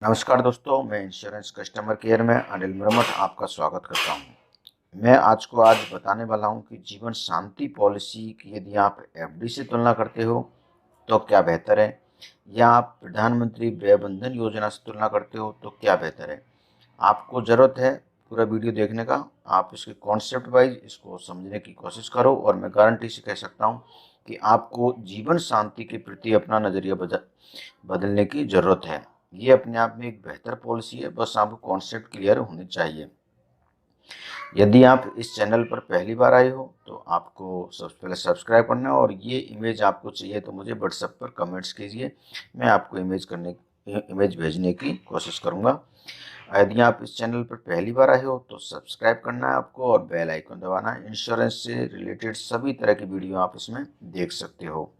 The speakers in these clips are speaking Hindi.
नमस्कार दोस्तों, मैं इंश्योरेंस कस्टमर केयर में अनिल मुरमत आपका स्वागत करता हूं। मैं आज बताने वाला हूं कि जीवन शांति पॉलिसी की यदि आप एफडी से तुलना करते हो तो क्या बेहतर है, या आप प्रधानमंत्री व्यय बंधन योजना से तुलना करते हो तो क्या बेहतर है। आपको ज़रूरत है पूरा वीडियो देखने का। आप इसके कॉन्सेप्ट वाइज इसको समझने की कोशिश करो और मैं गारंटी से कह सकता हूँ कि आपको जीवन शांति के प्रति अपना नज़रिया बदलने की ज़रूरत है। ये अपने आप में एक बेहतर पॉलिसी है, बस आपको कॉन्सेप्ट क्लियर होने चाहिए। यदि आप इस चैनल पर पहली बार आए हो तो आपको सबसे पहले सब्सक्राइब करना है, और ये इमेज आपको चाहिए तो मुझे व्हाट्सएप पर कमेंट्स कीजिए, मैं आपको इमेज भेजने की कोशिश करूँगा। यदि आप इस चैनल पर पहली बार आए हो तो सब्सक्राइब करना है आपको और बेल आइकन दबाना है। इंश्योरेंस से रिलेटेड सभी तरह की वीडियो आप इसमें देख सकते हो।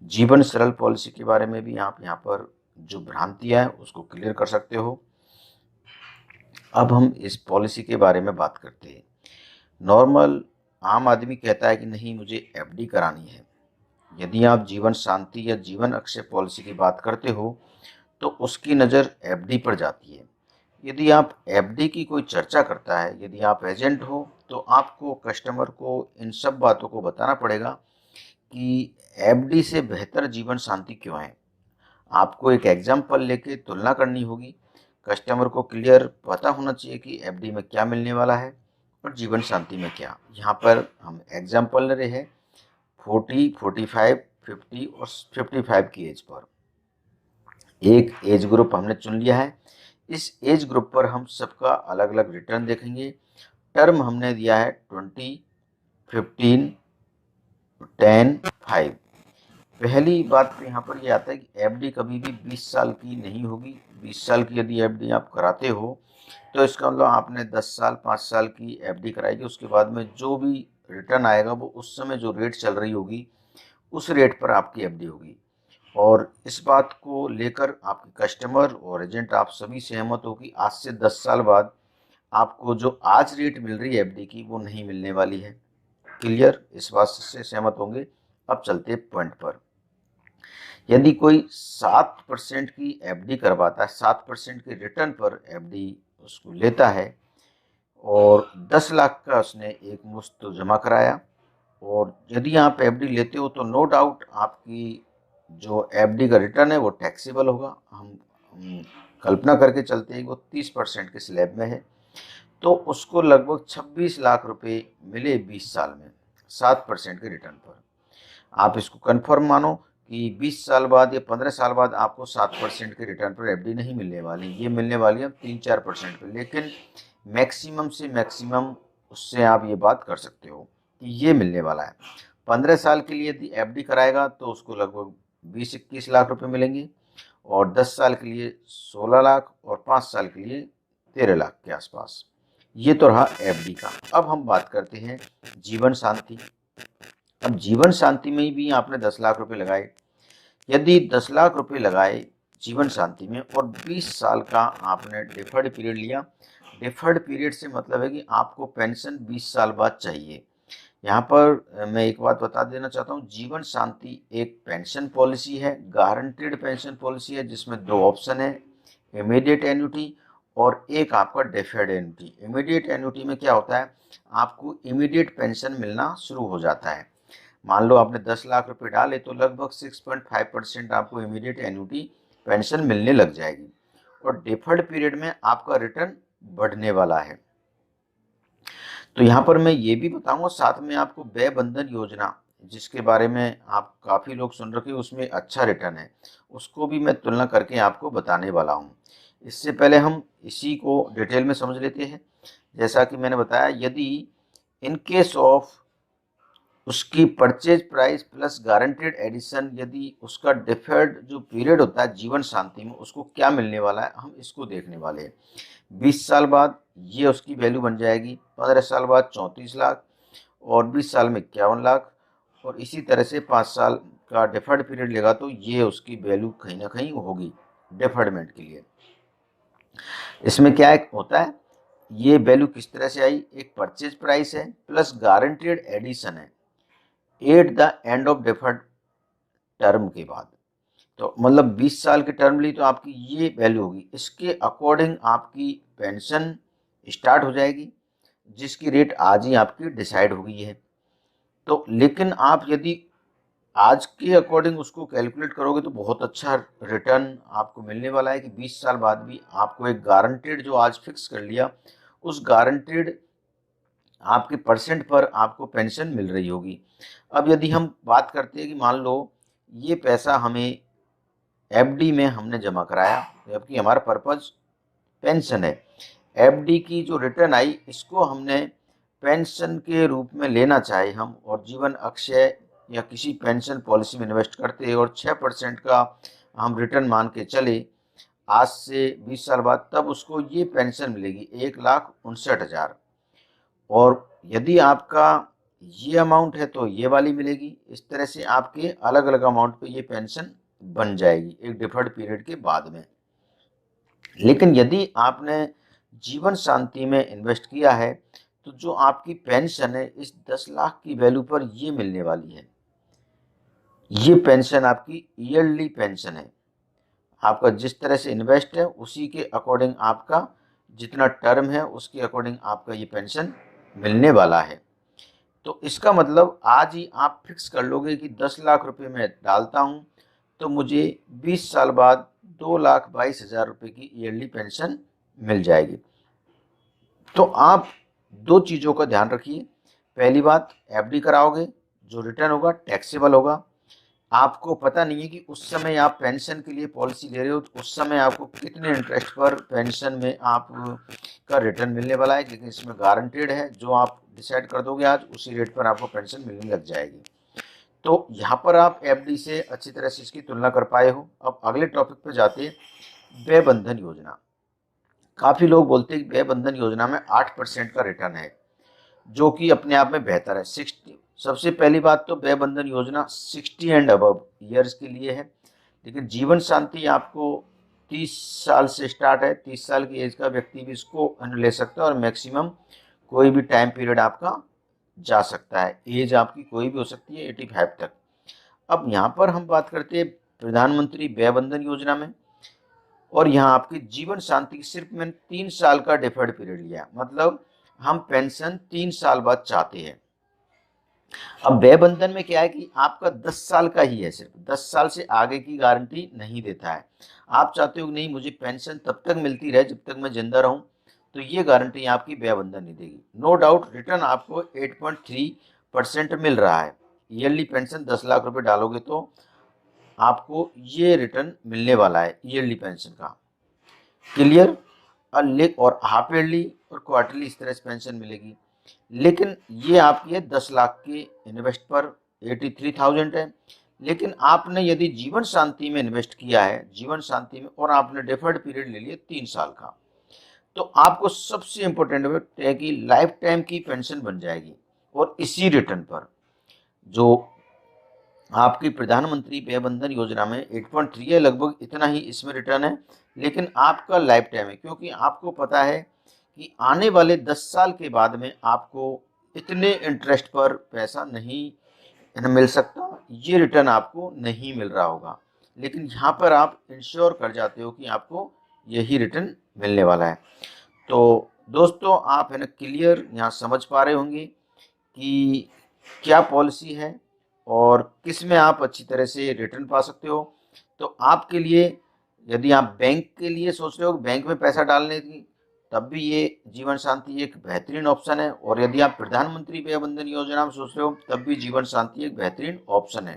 जीवन सरल पॉलिसी के बारे में भी आप यहाँ पर जो भ्रांतियाँ हैं उसको क्लियर कर सकते हो। अब हम इस पॉलिसी के बारे में बात करते हैं। नॉर्मल आम आदमी कहता है कि नहीं, मुझे एफडी करानी है। यदि आप जीवन शांति या जीवन अक्षय पॉलिसी की बात करते हो तो उसकी नज़र एफडी पर जाती है। यदि आप एफडी की कोई चर्चा करता है, यदि आप एजेंट हो तो आपको कस्टमर को इन सब बातों को बताना पड़ेगा कि एफडी से बेहतर जीवन शांति क्यों है। आपको एक एग्जाम्पल लेके तुलना करनी होगी। कस्टमर को क्लियर पता होना चाहिए कि एफडी में क्या मिलने वाला है और जीवन शांति में क्या। यहाँ पर हम एग्जाम्पल ले रहे हैं 40, 45, 50 और 55 की एज पर। एक एज ग्रुप हमने चुन लिया है। इस एज ग्रुप पर हम सबका अलग अलग रिटर्न देखेंगे। टर्म हमने दिया है 20, 15, 10, 5। पहली बात तो यहाँ पर ये आता है कि एफडी कभी भी 20 साल की नहीं होगी। 20 साल की यदि एफडी आप कराते हो तो इसका मतलब आपने 10 साल 5 साल की एफडी कराएगी। उसके बाद में जो भी रिटर्न आएगा वो उस समय जो रेट चल रही होगी उस रेट पर आपकी एफडी होगी। और इस बात को लेकर आपके कस्टमर और एजेंट आप सभी सहमत हो कि आज से 10 साल बाद आपको जो आज रेट मिल रही है एफडी की वो नहीं मिलने वाली है। क्लियर, इस बात से सहमत होंगे। अब चलते पॉइंट पर। यदि कोई 7% की एफडी करवाता है, 7% के रिटर्न पर एफडी उसको लेता है और 10 लाख का उसने एक मुश्त जमा कराया, और यदि आप एफडी लेते हो तो नो डाउट आपकी जो एफडी का रिटर्न है वो टैक्सेबल होगा। हम कल्पना करके चलते हैं वो 30% के स्लैब में है, तो उसको लगभग 26 लाख रुपए मिले 20 साल में 7% के रिटर्न पर। आप इसको कंफर्म मानो कि 20 साल बाद या 15 साल बाद आपको 7% के रिटर्न पर एफडी नहीं मिलने वाली, ये मिलने वाली है 3-4% पर। लेकिन मैक्सिमम से मैक्सिमम उससे आप ये बात कर सकते हो कि ये मिलने वाला है। 15 साल के लिए यदि एफडी कराएगा तो उसको लगभग 20-21 लाख रुपए मिलेंगे, और 10 साल के लिए 16 लाख और 5 साल के लिए 13 लाख के आसपास। ये तो रहा एफडी का। अब हम बात करते हैं जीवन शांति। अब जीवन शांति में भी आपने 10 लाख रुपए लगाए। यदि 10 लाख रुपए लगाए जीवन शांति में और 20 साल का आपने डिफर्ड पीरियड लिया। डिफर्ड पीरियड से मतलब है कि आपको पेंशन 20 साल बाद चाहिए। यहाँ पर मैं एक बात बता देना चाहता हूँ, जीवन शांति एक पेंशन पॉलिसी है, गारंटेड पेंशन पॉलिसी है, जिसमें दो ऑप्शन है, इमीडिएट एन्युटी और एक आपका डेफर्ड एन्युटी। इमीडिएट एन्युटी में क्या होता है, आपको इमीडिएट पेंशन मिलना शुरू हो जाता है। मान लो आपने 10 लाख रुपए डाले तो लगभग 6.5% आपको इमीडिएट एन्युटी पेंशन मिलने लग जाएगी, और डिफर्ड पीरियड में आपका रिटर्न बढ़ने वाला है। तो यहाँ पर मैं ये भी बताऊंगा साथ में आपको व्यय बंधन योजना, जिसके बारे में आप काफ़ी लोग सुन रखे हो, उसमें अच्छा रिटर्न है, उसको भी मैं तुलना करके आपको बताने वाला हूँ। इससे पहले हम इसी को डिटेल में समझ लेते हैं। जैसा कि मैंने बताया, यदि इन केस ऑफ उसकी purchase price plus guaranteed addition, यदि उसका डिफर्ड जो पीरियड होता है जीवन शांति में उसको क्या मिलने वाला है, हम इसको देखने वाले हैं। 20 साल बाद ये उसकी वैल्यू बन जाएगी, 15 साल बाद 34 लाख, और 20 साल में 51 लाख, और इसी तरह से 5 साल का डिफर्ड पीरियड लेगा तो ये उसकी वैल्यू कहीं ना कहीं होगी डिफर्डमेंट के लिए। इसमें क्या होता है, ये वैल्यू किस तरह से आई, एक परचेज प्राइस है प्लस गारंटेड एडिशन है at the end of deferred term के बाद। तो मतलब 20 साल की टर्म ली तो आपकी ये वैल्यू होगी। इसके अकॉर्डिंग आपकी पेंशन स्टार्ट हो जाएगी, जिसकी रेट आज ही आपकी डिसाइड हो गई है। तो लेकिन आप यदि आज के अकॉर्डिंग उसको कैलकुलेट करोगे तो बहुत अच्छा रिटर्न आपको मिलने वाला है कि 20 साल बाद भी आपको एक गारंटेड, जो आज फिक्स कर लिया, उस गारंटेड आपके परसेंट पर आपको पेंशन मिल रही होगी। अब यदि हम बात करते हैं कि मान लो ये पैसा हमें एफडी में हमने जमा कराया, जबकि हमारा पर्पज पेंशन है। एफडी की जो रिटर्न आई, इसको हमने पेंशन के रूप में लेना चाहे हम, और जीवन अक्षय या किसी पेंशन पॉलिसी में इन्वेस्ट करते हैं और 6% का हम रिटर्न मान के चले आज से 20 साल बाद, तब उसको ये पेंशन मिलेगी 1,59,000। और यदि आपका ये अमाउंट है तो ये वाली मिलेगी। इस तरह से आपके अलग अलग अमाउंट पे ये पेंशन बन जाएगी एक डिफर्ड पीरियड के बाद में। लेकिन यदि आपने जीवन शांति में इन्वेस्ट किया है तो जो आपकी पेंशन है इस 10 लाख की वैल्यू पर ये मिलने वाली है। ये पेंशन आपकी ईयरली पेंशन है। आपका जिस तरह से इन्वेस्ट है उसी के अकॉर्डिंग आपका जितना टर्म है उसके अकॉर्डिंग आपका ये पेंशन मिलने वाला है। तो इसका मतलब आज ही आप फिक्स कर लोगे कि 10 लाख रुपए मैं डालता हूँ तो मुझे 20 साल बाद 2,22,000 रुपये की ईयरली पेंशन मिल जाएगी। तो आप दो चीज़ों का ध्यान रखिए। पहली बात, एफडी कराओगे, जो रिटर्न होगा टैक्सेबल होगा। आपको पता नहीं है कि उस समय आप पेंशन के लिए पॉलिसी ले रहे हो तो उस समय आपको कितने इंटरेस्ट पर पेंशन में आप का रिटर्न मिलने वाला है, लेकिन इसमें गारंटेड है जो आप डिसाइड कर दोगे आज उसी रेट पर आपको पेंशन मिलने लग जाएगी। तो यहाँ पर आप एफडी से अच्छी तरह से इसकी तुलना कर पाए हो। अब अगले टॉपिक पर जाते हैं, व्यय बंधन योजना। काफ़ी लोग बोलते हैं कि व्यय बंधन योजना में 8% का रिटर्न है, जो कि अपने आप में बेहतर है। 60, सबसे पहली बात तो व्यय बंधन योजना 60 एंड अबव ईयर्स के लिए है, लेकिन जीवन शांति आपको 30 साल से स्टार्ट है। 30 साल की एज का व्यक्ति भी इसको ले सकता है और मैक्सिमम कोई भी टाइम पीरियड आपका जा सकता है। एज आपकी कोई भी हो सकती है 85 तक। अब यहाँ पर हम बात करते हैं प्रधानमंत्री व्यय बंधन योजना में, और यहाँ आपकी जीवन शांति की सिर्फ मैंने 3 साल का डिफर्ड पीरियड लिया, मतलब हम पेंशन 3 साल बाद चाहते हैं। अब व्यय बंधन में क्या है कि आपका 10 साल का ही है, सिर्फ 10 साल से आगे की गारंटी नहीं देता है। आप चाहते हो कि नहीं मुझे पेंशन तब तक मिलती रहे जब तक मैं जिंदा रहूं, तो ये गारंटी आपकी व्यय बंधन नहीं देगी। नो डाउट रिटर्न आपको 8.3% मिल रहा है। ईयरली पेंशन 10 लाख रुपए डालोगे तो आपको ये रिटर्न मिलने वाला है ईयरली पेंशन का। क्लियर? और हाफ ईयरली और क्वार्टरली इस तरह से पेंशन मिलेगी। लेकिन ये आपकी है 10 लाख के इन्वेस्ट पर 83,000 है। लेकिन आपने यदि जीवन शांति में इन्वेस्ट किया है, जीवन शांति में, और आपने डिफर्ड पीरियड ले लिया 3 साल का, तो आपको सबसे इम्पोर्टेंट है कि लाइफ टाइम की पेंशन बन जाएगी। और इसी रिटर्न पर जो आपकी प्रधानमंत्री व्यय बंधन योजना में 8.3 है, लगभग इतना ही इसमें रिटर्न है, लेकिन आपका लाइफ टाइम है, क्योंकि आपको पता है कि आने वाले 10 साल के बाद में आपको इतने इंटरेस्ट पर पैसा नहीं मिल सकता, ये रिटर्न आपको नहीं मिल रहा होगा। लेकिन यहाँ पर आप इंश्योर कर जाते हो कि आपको यही रिटर्न मिलने वाला है। तो दोस्तों आप है ना क्लियर यहाँ समझ पा रहे होंगे कि क्या पॉलिसी है और किस में आप अच्छी तरह से रिटर्न पा सकते हो। तो आपके लिए यदि आप बैंक के लिए सोच रहे हो बैंक में पैसा डालने की, तब भी ये जीवन शांति एक बेहतरीन ऑप्शन है। और यदि आप प्रधानमंत्री व्यय बंधन योजना में सोच रहे हो तब भी जीवन शांति एक बेहतरीन ऑप्शन है।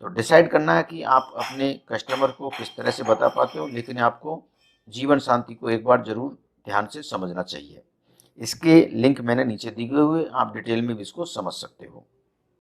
तो डिसाइड करना है कि आप अपने कस्टमर को किस तरह से बता पाते हो, लेकिन आपको जीवन शांति को एक बार जरूर ध्यान से समझना चाहिए। इसके लिंक मैंने नीचे दिए हुए, आप डिटेल में भी इसको समझ सकते हो।